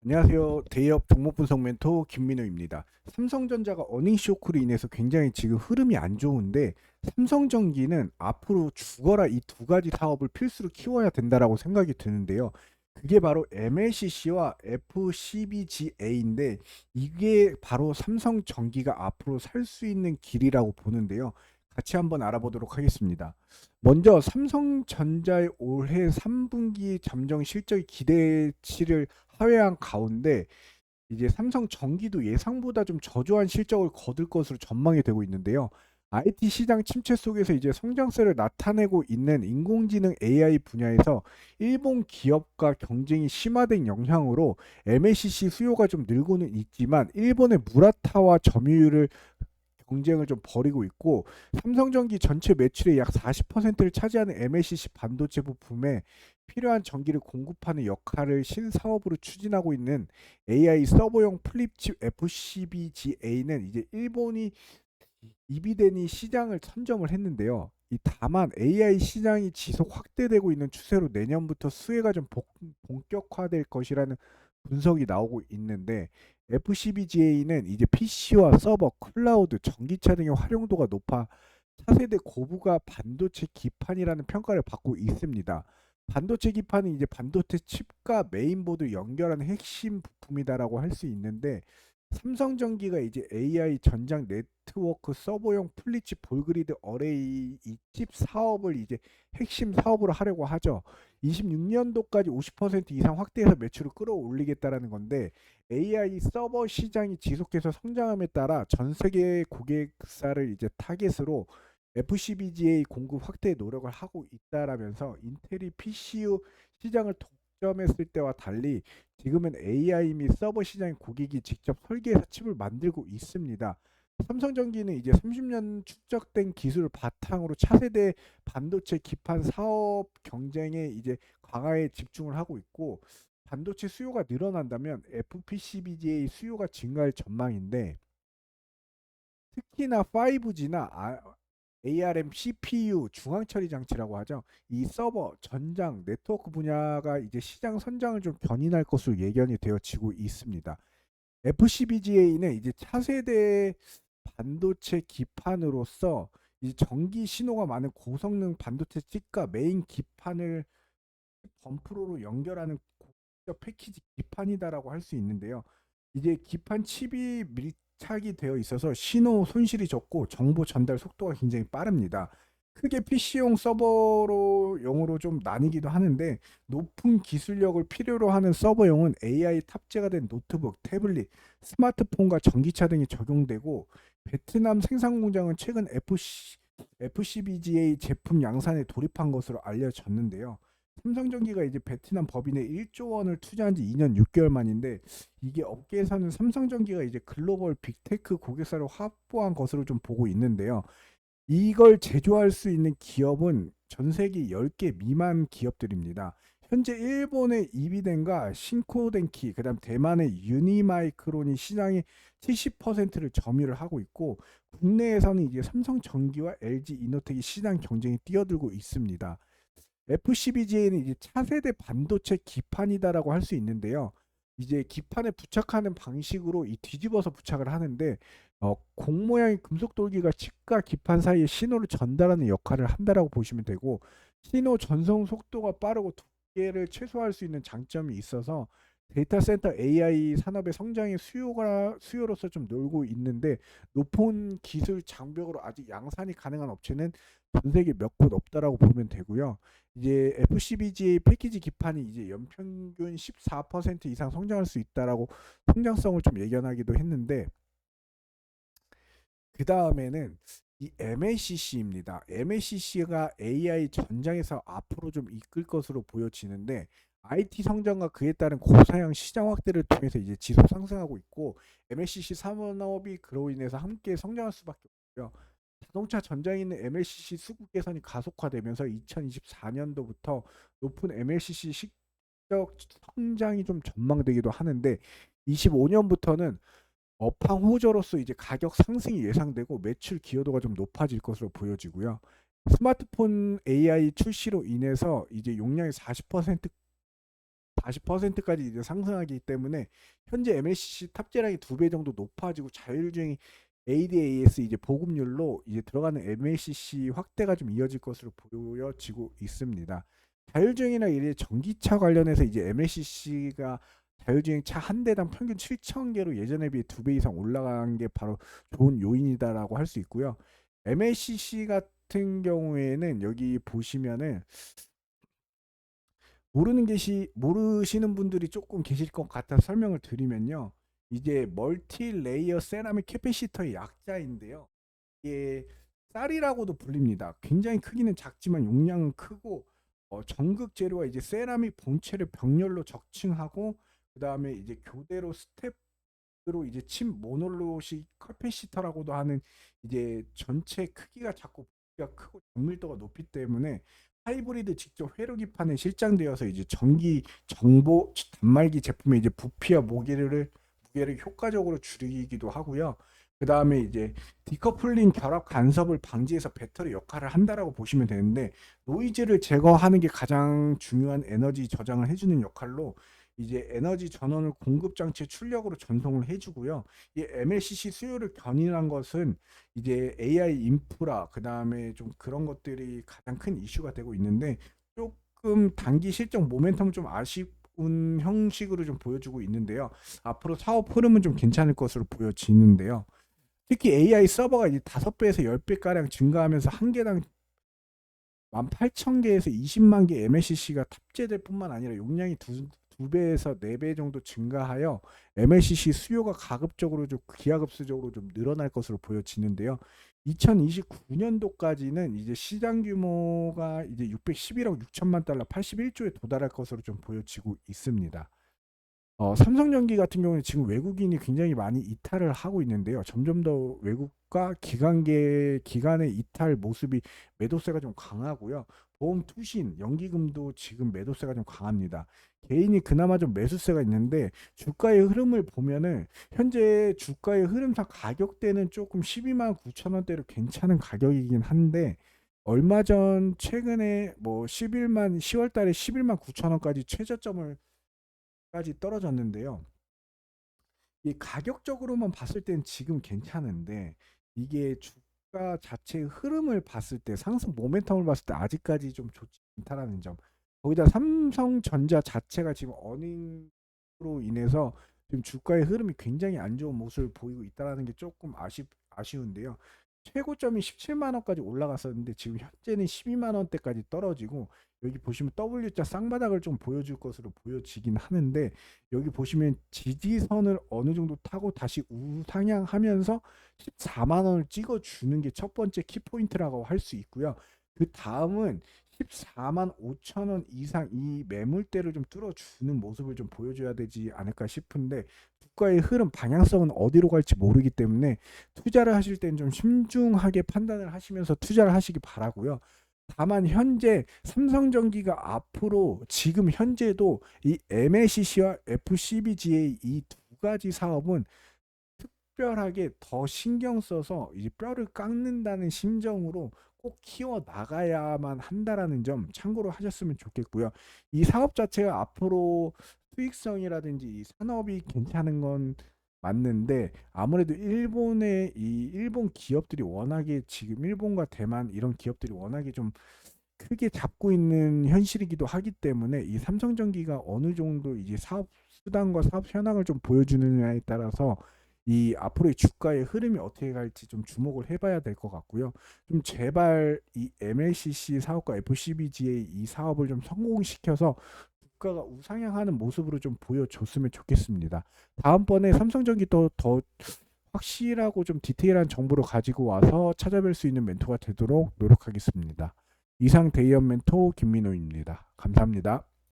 안녕하세요. 대기업 종목 분석 멘토 김민호입니다. 삼성전자가 어닝 쇼크로 인해서 굉장히 지금 흐름이 안 좋은데 삼성전기는 앞으로 죽어라 이 두 가지 사업을 필수로 키워야 된다라고 생각이 드는데요. 그게 바로 MLCC와 FCBGA인데 이게 바로 삼성전기가 앞으로 살 수 있는 길이라고 보는데요. 같이 한번 알아보도록 하겠습니다. 먼저 삼성전자의 올해 3분기 잠정 실적 기대치를 하회한 가운데 이제 삼성전기도 예상보다 좀 저조한 실적을 거둘 것으로 전망이 되고 있는데요. IT 시장 침체 속에서 이제 성장세를 나타내고 있는 인공지능 AI 분야에서 일본 기업과 경쟁이 심화된 영향으로 MLCC 수요가 좀 늘고는 있지만 일본의 무라타와 점유율을 경쟁을 좀 벌이고 있고 삼성전기 전체 매출의 약 40%를 차지하는 MLCC 반도체 부품에 필요한 전기를 공급하는 역할을 신사업으로 추진하고 있는 AI 서버용 플립칩 FCBGA는 이제 일본이 이비덴이 시장을 선점을 했는데요. 다만 AI 시장이 지속 확대되고 있는 추세로 내년부터 수혜가 좀 본격화될 것이라는 분석이 나오고 있는데 FCBGA는 이제 PC와 서버, 클라우드, 전기차 등의 활용도가 높아 차세대 고부가 반도체 기판이라는 평가를 받고 있습니다. 반도체 기판은 이제 반도체 칩과 메인보드 연결하는 핵심 부품이다라고 할 수 있는데 삼성전기가 이제 AI 전장 네트워크 서버용 플리치 볼그리드 어레이 이 칩 사업을 이제 핵심 사업으로 하려고 하죠. 26년도까지 50% 이상 확대해서 매출을 끌어올리겠다라는 건데 AI 서버 시장이 지속해서 성장함에 따라 전 세계 고객사를 이제 타겟으로 FCBGA 공급 확대에 노력을 하고 있다라면서 인텔이 PCU 시장을 독점했을 때와 달리 지금은 AI 및 서버 시장의 고객이 직접 설계해서 칩을 만들고 있습니다. 삼성전기는 이제 30년 축적된 기술을 바탕으로 차세대 반도체 기판 사업 경쟁에 이제 강화에 집중을 하고 있고 반도체 수요가 늘어난다면 FPCBGA 수요가 증가할 전망인데 특히나 5G나 ARM CPU 중앙 처리 장치라고 하죠. 이 서버, 전장, 네트워크 분야가 이제 시장 선장을 좀 견인할 것으로 예견이 되어지고 있습니다. FCBGA는 이제 차세대 반도체 기판으로서 이 전기 신호가 많은 고성능 반도체 칩과 메인 기판을 범프로로 연결하는 고급 패키지 기판이다라고 할 수 있는데요. 이제 기판 칩이 밀착이 되어 있어서 신호 손실이 적고 정보 전달 속도가 굉장히 빠릅니다. 크게 PC용 서버로 용으로 좀 나뉘기도 하는데 높은 기술력을 필요로 하는 서버용은 AI 탑재가 된 노트북, 태블릿, 스마트폰과 전기차 등이 적용되고 베트남 생산 공장은 최근 FCBGA 제품 양산에 돌입한 것으로 알려졌는데요. 삼성전기가 이제 베트남 법인에 1조 원을 투자한 지 2년 6개월 만인데 이게 업계에서는 삼성전기가 이제 글로벌 빅테크 고객사를 확보한 것으로 좀 보고 있는데요. 이걸 제조할 수 있는 기업은 전 세계 10개 미만 기업들입니다. 현재 일본의 이비덴과 신코덴키, 그다음 대만의 유니마이크론이 시장의 70%를 점유를 하고 있고 국내에서는 이제 삼성전기와 LG이노텍이 시장 경쟁에 뛰어들고 있습니다. FCBGA는 이제 차세대 반도체 기판이다라고 할 수 있는데요. 이제 기판에 부착하는 방식으로 이 뒤집어서 부착을 하는데 공 모양의 금속 돌기가 칩과 기판 사이에 신호를 전달하는 역할을 한다라고 보시면 되고 신호 전송 속도가 빠르고 두께를 최소화할 수 있는 장점이 있어서 데이터 센터 AI 산업의 성장의 수요로서 좀 놀고 있는데 높은 기술 장벽으로 아직 양산이 가능한 업체는 전 세계 몇 곳 없다라고 보면 되고요. 이제 FCBGA 패키지 기판이 이제 연평균 14% 이상 성장할 수 있다라고 성장성을 좀 예견하기도 했는데 그 다음에는 이 MLCC입니다. MLCC가 AI 전장에서 앞으로 좀 이끌 것으로 보여지는데 IT 성장과 그에 따른 고사양 시장 확대를 통해서 이제 지속 상승하고 있고 MLCC 산업이 그로 인해서 함께 성장할 수밖에 없고요. 자동차 전장에 있는 MLCC 수급 개선이 가속화되면서 2024년도부터 높은 MLCC 실적 성장이 좀 전망되기도 하는데 25년부터는 업황 호조로서 이제 가격 상승이 예상되고 매출 기여도가 좀 높아질 것으로 보여지고요. 스마트폰 AI 출시로 인해서 이제 용량이 40% 40%까지 이제 상승하기 때문에 현재 MLCC 탑재량이 2배 정도 높아지고 자율주행 ADAS 이제 보급률로 이제 들어가는 MLCC 확대가 좀 이어질 것으로 보여지고 있습니다. 자율주행이나 이제 전기차 관련해서 이제 MLCC가 자율주행 차 한 대당 평균 7,000개로 예전에 비해 2배 이상 올라간 게 바로 좋은 요인이다라고 할 수 있고요. MLCC 같은 경우에는 여기 보시면은 모르시는 분들이 조금 계실 것 같아서 설명을 드리면요. 이제 멀티 레이어 세라믹 캐패시터의 약자인데요. 이게 쌀이라고도 불립니다. 굉장히 크기는 작지만 용량은 크고 전극 재료와 이제 세라믹 본체를 병렬로 적층하고 그 다음에 이제 교대로 스텝으로 이제 침 모놀로식 캐패시터라고도 하는 이제 전체 크기가 작고 부피가 크고 정밀도가 높기 때문에 하이브리드 직접 회로기판에 실장되어서 이제 전기 정보 단말기 제품의 이제 부피와 무게를 효과적으로 줄이기도 하고요. 그 다음에 이제 디커플링 결합 간섭을 방지해서 배터리 역할을 한다라고 보시면 되는데 노이즈를 제거하는 게 가장 중요한 에너지 저장을 해주는 역할로 이제 에너지 전원을 공급 장치 출력으로 전송을 해주고요. 이 MLCC 수요를 견인한 것은 이제 AI 인프라 그 다음에 좀 그런 것들이 가장 큰 이슈가 되고 있는데 조금 단기 실적 모멘텀은 좀 아쉬운 형식으로 좀 보여주고 있는데요. 앞으로 사업 흐름은 좀 괜찮을 것으로 보여지는데요. 특히 AI 서버가 이제 5배에서 10배 가량 증가하면서 한 개당 18,000개에서 20만 개 MLCC가 탑재될 뿐만 아니라 용량이 두 배에서 4배 정도 증가하여 MLCC 수요가 가급적으로 좀 기하급수적으로 좀 늘어날 것으로 보여지는데요. 2029년도까지는 이제 시장 규모가 이제 611억 6천만 달러 81조에 도달할 것으로 좀 보여지고 있습니다. 삼성전기 같은 경우는 지금 외국인이 굉장히 많이 이탈을 하고 있는데요. 점점 더 외국과 기관의 이탈 모습이 매도세가 좀 강하고요. 보험 투신, 연기금도 지금 매도세가 좀 강합니다. 개인이 그나마 좀 매수세가 있는데 주가의 흐름을 보면은 현재 주가의 흐름상 가격대는 조금 12만 9천 원대로 괜찮은 가격이긴 한데 얼마 전 최근에 뭐 10월 달에 11만 9천 원까지 최저점을 까지 떨어졌는데요. 이 가격적으로만 봤을 땐 지금 괜찮은데 이게 주가 자체의 흐름을 봤을 때 상승 모멘텀을 봤을 때 아직까지 좀 좋지 않다라는 점. 거기다 삼성전자 자체가 지금 어닝으로 인해서 지금 주가의 흐름이 굉장히 안 좋은 모습을 보이고 있다는 게 조금 아쉬운데요. 최고점이 17만 원까지 올라갔었는데 지금 현재는 12만 원대까지 떨어지고 여기 보시면 W자 쌍바닥을 좀 보여줄 것으로 보여지긴 하는데 여기 보시면 지지선을 어느 정도 타고 다시 우상향하면서 14만 원을 찍어주는 게 첫 번째 키포인트라고 할 수 있고요. 그 다음은 14만 5천 원 이상 이 매물대를 좀 뚫어주는 모습을 좀 보여줘야 되지 않을까 싶은데 주가의 흐름 방향성은 어디로 갈지 모르기 때문에 투자를 하실 때는 좀 신중하게 판단을 하시면서 투자를 하시기 바라고요. 다만 현재 삼성전기가 앞으로 지금 현재도 이 MLCC와 FCBGA 이 두 가지 사업은 특별하게 더 신경 써서 이제 뼈를 깎는다는 심정으로 꼭 키워 나가야만 한다라는 점 참고로 하셨으면 좋겠고요. 이 사업 자체가 앞으로 수익성이라든지 이 산업이 괜찮은 건 맞는데 아무래도 일본 기업들이 워낙에 지금 일본과 대만 이런 기업들이 워낙에 좀 크게 잡고 있는 현실이기도 하기 때문에 이 삼성전기가 어느 정도 이제 사업 수단과 사업 현황을 좀 보여주느냐에 따라서 이 앞으로의 주가의 흐름이 어떻게 갈지 좀 주목을 해봐야 될 것 같고요. 좀 제발 이 MLCC 사업과 FCBGA 이 사업을 좀 성공시켜서 주가가 우상향하는 모습으로 좀 보여줬으면 좋겠습니다. 다음번에 삼성전기 더 확실하고 좀 디테일한 정보를 가지고 와서 찾아뵐 수 있는 멘토가 되도록 노력하겠습니다. 이상 대의원 멘토 김민호입니다. 감사합니다.